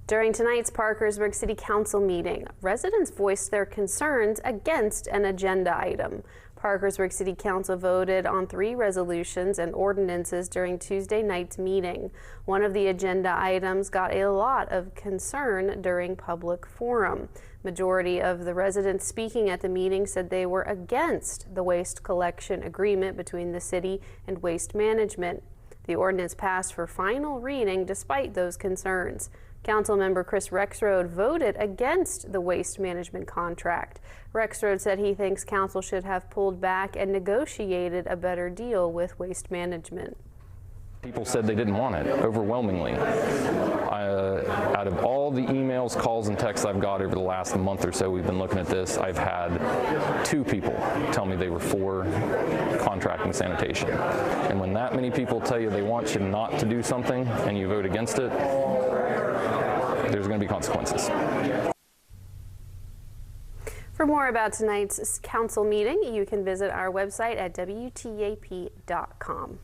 During tonight's Parkersburg City Council meeting, residents voiced their concerns against an agenda item. Parkersburg City Council voted on 3 resolutions and ordinances during Tuesday night's meeting. One of the agenda items got a lot of concern during public forum. Majority of the residents speaking at the meeting said they were against the waste collection agreement between the city and Waste Management. The ordinance passed for final reading despite those concerns. Councilmember Chris Rexroad voted against the waste management contract. Rexroad said he thinks council should have pulled back and negotiated a better deal with Waste Management. People said they didn't want it, overwhelmingly. Out of all the emails, calls, and texts I've got over the last month or so we've been looking at this, I've had 2 people tell me they were for contracting sanitation. And when that many people tell you they want you not to do something and you vote against it, there's going to be consequences. For more about tonight's council meeting, you can visit our website at WTAP.com.